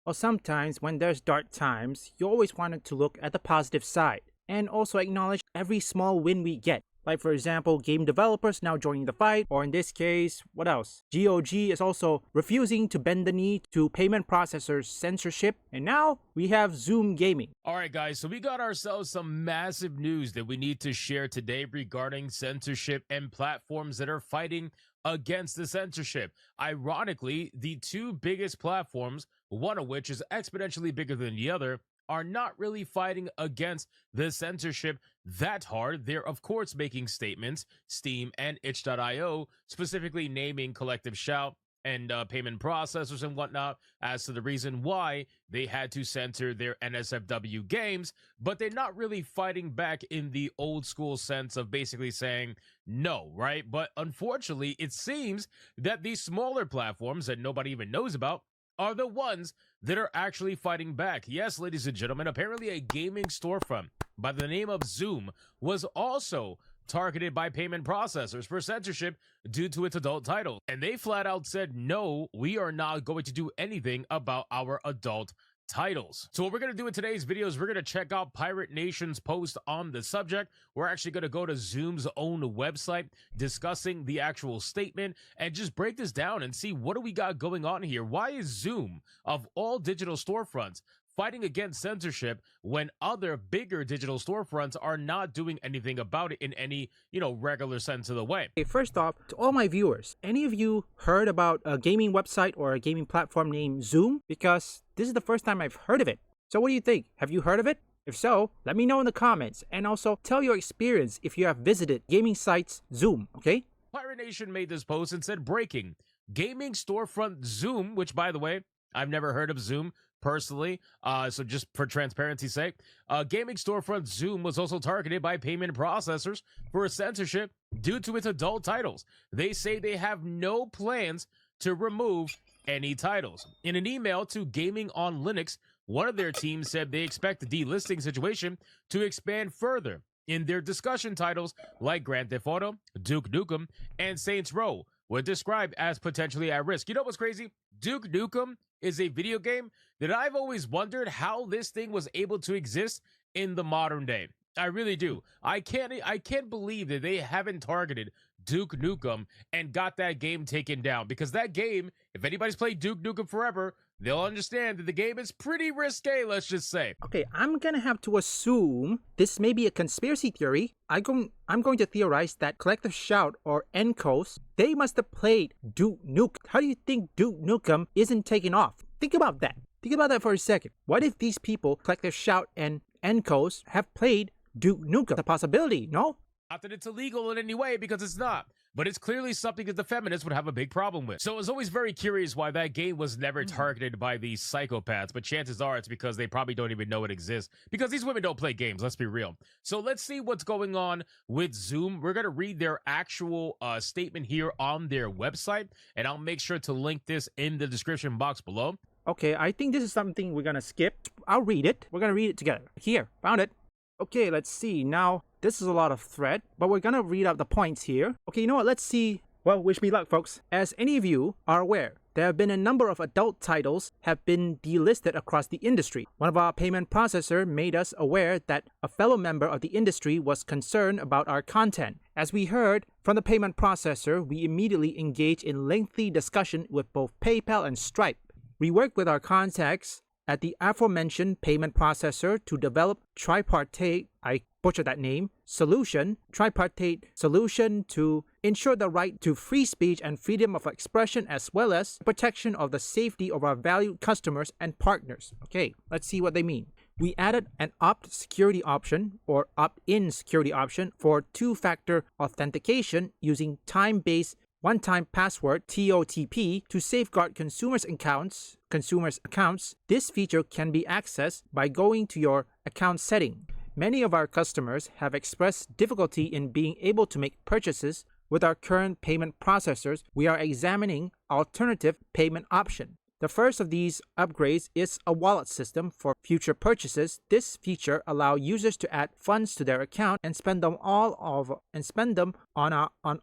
Well, sometimes when there's dark times, you always wanted to look at the positive side and also acknowledge every small win we get. Like, for example, game developers now joining the fight, or in this case, what else? GOG is also refusing to bend the knee to payment processors' censorship, and now we have Zoom Gaming. All right, guys, so we got ourselves some massive news that we need to share today regarding censorship and platforms that are fighting against the censorship. Ironically, the two biggest platforms, one of which is exponentially bigger than the other, are not really fighting against the censorship that hard. They're, of course, making statements, Steam and itch.io, specifically naming Collective Shout and payment processors and whatnot as to the reason why they had to censor their NSFW games, but they're not really fighting back in the old school sense of basically saying no, right? But unfortunately, it seems that these smaller platforms that nobody even knows about are the ones that are actually fighting back. Yes, ladies and gentlemen, apparently a gaming storefront by the name of Zoom was also targeted by payment processors for censorship due to its adult title. And they flat out said, no, we are not going to do anything about our adult titles. So what we're going to do in today's video is we're going to check out Pirate Nation's post on the subject. We're actually going to go to Zoom's own website discussing the actual statement and just break this down and see what do we got going on here. Why is Zoom, of all digital storefronts, fighting against censorship when other bigger digital storefronts are not doing anything about it in any, regular sense of the way? Okay, first off, to all my viewers, any of you heard about a gaming website or a gaming platform named Zoom? Because this is the first time I've heard of it. So what do you think? Have you heard of it? If so, let me know in the comments, and also tell your experience if you have visited gaming sites Zoom, okay? Pirate Nation made this post and said, breaking, gaming storefront Zoom, which, by the way, I've never heard of Zoom personally, so just for transparency's sake, gaming storefront Zoom was also targeted by payment processors for censorship due to its adult titles. They say they have no plans to remove any titles. In an email to Gaming on Linux, one of their teams said they expect the delisting situation to expand further in their discussion. Titles like Grand Theft Auto, Duke Nukem, and Saints Row were described as potentially at risk. You know what's crazy? Duke Nukem is a video game that I've always wondered how this thing was able to exist in the modern day. I really do. I can't believe that they haven't targeted Duke Nukem and got that game taken down, because that game, if anybody's played Duke Nukem Forever, they'll understand that the game is pretty risque, let's just say. Okay, I'm gonna have to assume this may be a conspiracy theory. I'm going to theorize that Collective Shout or Encos, they must have played Duke Nukem. How do you think Duke Nukem isn't taken off? Think about that. Think about that for a second. What if these people, Collective Shout and Encos, have played Duke Nukem? It's a possibility, no? Not that it's illegal in any way, because it's not, but it's clearly something that the feminists would have a big problem with. So I was always very curious why that game was never targeted by these psychopaths, but chances are it's because they probably don't even know it exists, because these women don't play games, let's be real. So let's see what's going on with Zoom. We're going to read their actual statement here on their website, and I'll make sure to link this in the description box below. Okay, I think this is something we're gonna skip. I'll read it. We're gonna read it together. Here, found it. Okay, let's see. Now, this is a lot of thread, but we're gonna read out the points here. Okay, you know what? Let's see. Well, wish me luck, folks. As any of you are aware, there have been a number of adult titles have been delisted across the industry. One of our payment processor made us aware that a fellow member of the industry was concerned about our content. As we heard from the payment processor, we immediately engaged in lengthy discussion with both PayPal and Stripe. We worked with our contacts at the aforementioned payment processor to develop tripartite, I butchered that name, tripartite solution to ensure the right to free speech and freedom of expression, as well as protection of the safety of our valued customers and partners. Okay, let's see what they mean. We added an opt security option or opt-in security option for two-factor authentication using time-based one-time password (TOTP) to safeguard consumers' accounts. This feature can be accessed by going to your account setting. Many of our customers have expressed difficulty in being able to make purchases with our current payment processors. We are examining alternative payment option. The first of these upgrades is a wallet system for future purchases. This feature allows users to add funds to their account and spend them on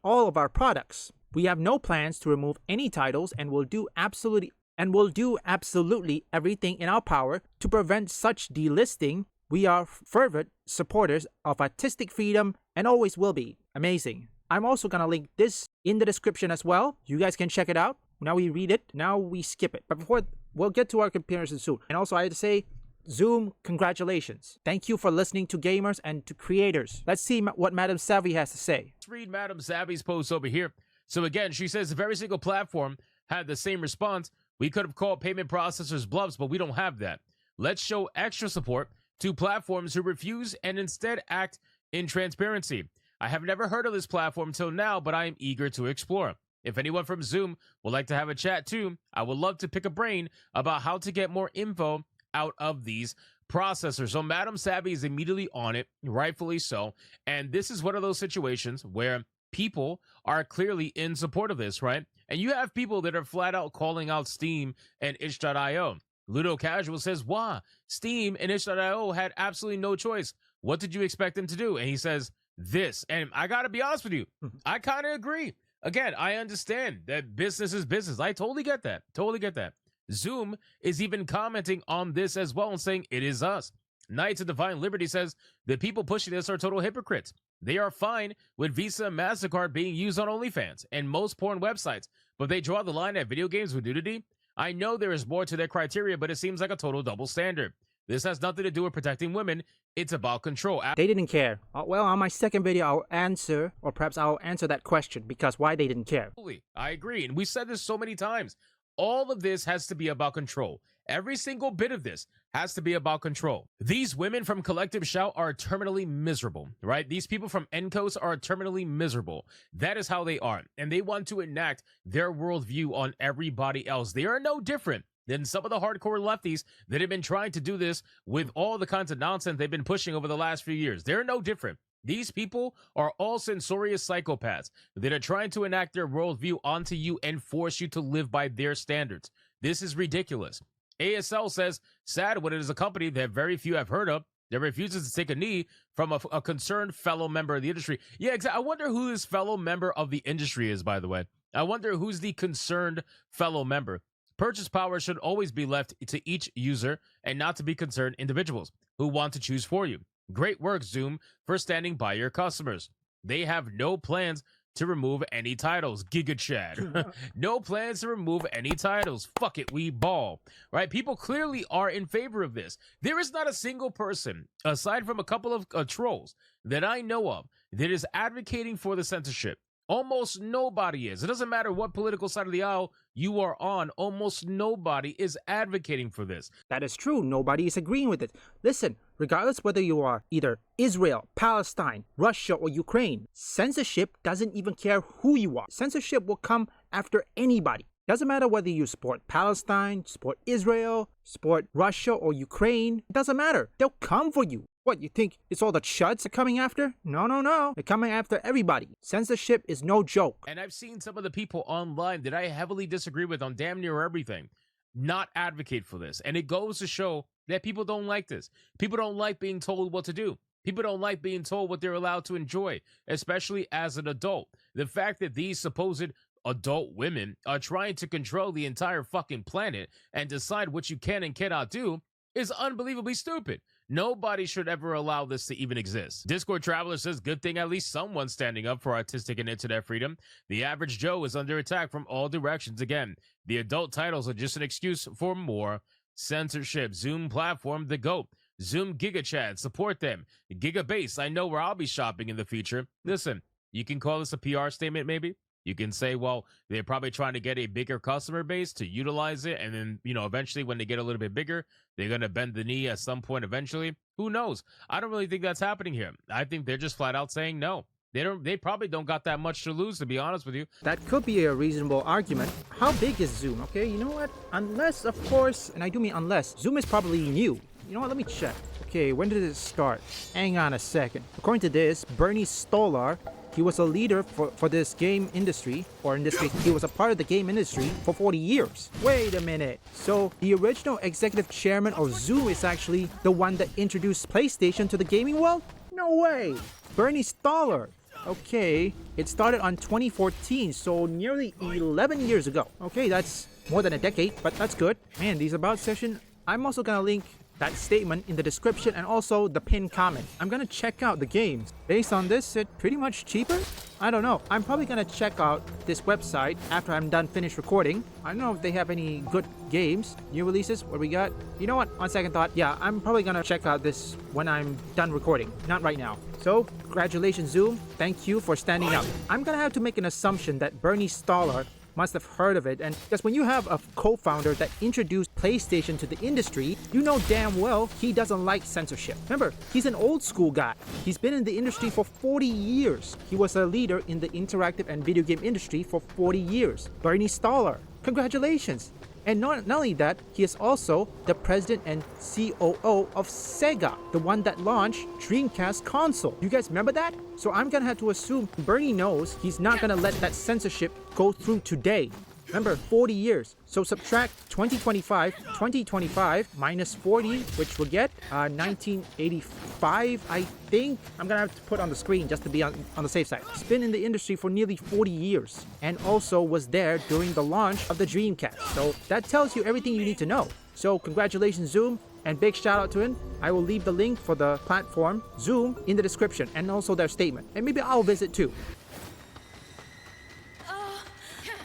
all of our products. We have no plans to remove any titles and will do absolutely and will do absolutely everything in our power to prevent such delisting. We are fervent supporters of artistic freedom and always will be. Amazing. I'm also gonna link this in the description as well. You guys can check it out. Now we read it, now we skip it. But before, we'll get to our comparison soon. And also I had to say, Zoom, congratulations. Thank you for listening to gamers and to creators. Let's see what Madam Savvy has to say. Let's read Madam Savvy's post over here. So again, she says if every single platform had the same response, we could have called payment processors bluffs, but we don't have that. Let's show extra support to platforms who refuse and instead act in transparency. I have never heard of this platform till now, but I am eager to explore. If anyone from Zoom would like to have a chat too, I would love to pick a brain about how to get more info out of these processors. So Madam Savvy is immediately on it, rightfully so. And this is one of those situations where people are clearly in support of this, right? And you have people that are flat out calling out Steam and itch.io. Ludo Casual says, wow, Steam and itch.io had absolutely no choice. What did you expect them to do? And he says this. And I got to be honest with you, I kind of agree. Again, I understand that business is business. I totally get that. Totally get that. Zoom is even commenting on this as well and saying it is us. Knights of Divine Liberty says the people pushing this are total hypocrites. They are fine with Visa and MasterCard being used on OnlyFans and most porn websites, but they draw the line at video games with nudity. I know there is more to their criteria, but it seems like a total double standard. This has nothing to do with protecting women. It's about control. They didn't care. Well, on my second video, I'll answer, or perhaps I'll answer that question because why they didn't care. I agree. And we said this so many times. All of this has to be about control. Every single bit of this has to be about control. These women from Collective Shout are terminally miserable, right? These people from Encos are terminally miserable. That is how they are. And they want to enact their worldview on everybody else. They are no different than some of the hardcore lefties that have been trying to do this with all the kinds of nonsense they've been pushing over the last few years. They're no different. These people are all censorious psychopaths that are trying to enact their worldview onto you and force you to live by their standards. This is ridiculous. ASL says, sad when it is a company that very few have heard of that refuses to take a knee from a concerned fellow member of the industry. Yeah, exactly. I wonder who this fellow member of the industry is, by the way. I wonder who's the concerned fellow member. Purchase power should always be left to each user and not to be concerned individuals who want to choose for you. Great work, Zoom, for standing by your customers. They have no plans to remove any titles. Giga Chad. No plans to remove any titles. Fuck it, we ball. Right? People clearly are in favor of this. There is not a single person, aside from a couple of trolls, that I know of that is advocating for the censorship. Almost nobody is. It doesn't matter what political side of the aisle you are on. Almost nobody is advocating for this. That is true. Nobody is agreeing with it. Listen, regardless whether you are either Israel, Palestine, Russia, or Ukraine, censorship doesn't even care who you are. Censorship will come after anybody. Doesn't matter whether you support Palestine, support Israel, support Russia, or Ukraine. It doesn't matter. They'll come for you. What, you think it's all the chuds are coming after? No, no, no. They're coming after everybody. Censorship is no joke. And I've seen some of the people online that I heavily disagree with on damn near everything not advocate for this. And it goes to show that people don't like this. People don't like being told what to do. People don't like being told what they're allowed to enjoy, especially as an adult. The fact that these supposed adult women are trying to control the entire fucking planet and decide what you can and cannot do is unbelievably stupid. Nobody should ever allow this to even exist. Discord Traveler says, good thing at least someone's standing up for artistic and internet freedom. The average Joe is under attack from all directions again. The adult titles are just an excuse for more censorship. Zoom platform, the GOAT. Zoom GigaChat, support them. Gigabase, I know where I'll be shopping in the future. Listen, you can call this a PR statement maybe. You can say, well, they're probably trying to get a bigger customer base to utilize it. And then, eventually when they get a little bit bigger, they're going to bend the knee at some point eventually. Who knows? I don't really think that's happening here. I think they're just flat out saying no. They probably don't got that much to lose, to be honest with you. That could be a reasonable argument. How big is Zoom? Okay, you know what? Unless, of course, and I do mean unless, Zoom is probably new. You know what? Let me check. Okay, when did it start? Hang on a second. According to this, Bernie Stolar, he was a leader for this game industry, or in this case, he was a part of the game industry for 40 years. Wait a minute. So the original executive chairman of Zoom is actually the one that introduced PlayStation to the gaming world? No way. Bernie Stolar. Okay, It started on 2014, so nearly 11 years ago. Okay, that's more than a decade, but that's good. Man, these about session, I'm also gonna link that statement in the description and also the pinned comment. I'm gonna check out the games. Based on this, it's pretty much cheaper? I don't know. I'm probably gonna check out this website after I'm done finished recording. I don't know if they have any good games, new releases, what we got. You know what, on second thought, yeah, I'm probably gonna check out this when I'm done recording, not right now. So, congratulations Zoom, thank you for standing up. I'm gonna have to make an assumption that Bernie Stoller must have heard of it, and because when you have a co-founder that introduced PlayStation to the industry, you know damn well he doesn't like censorship. Remember, he's an old school guy. He's been in the industry for 40 years. He was a leader in the interactive and video game industry for 40 years. Bernie Stoller, congratulations. And not only that, he is also the president and COO of Sega, the one that launched Dreamcast console. You guys remember that? So I'm gonna have to assume Bernie knows he's not gonna let that censorship go through today. Remember, 40 years. So subtract 2025 minus 40, which will get 1985, I think. I'm gonna have to put on the screen just to be on the safe side. He's been in the industry for nearly 40 years and also was there during the launch of the Dreamcast. So that tells you everything you need to know. So congratulations Zoom, and big shout out to him. I will leave the link for the platform Zoom in the description and also their statement. And maybe I'll visit too.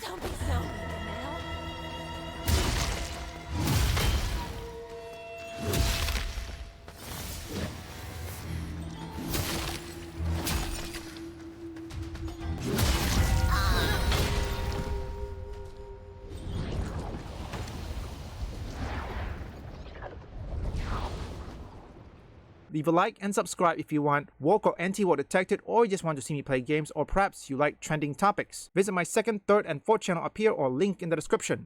Don't be so mean now. Leave a like and subscribe if you want woke or anti-woke detected, or you just want to see me play games, or perhaps you like trending topics. Visit my second, third, and fourth channel up here or link in the description.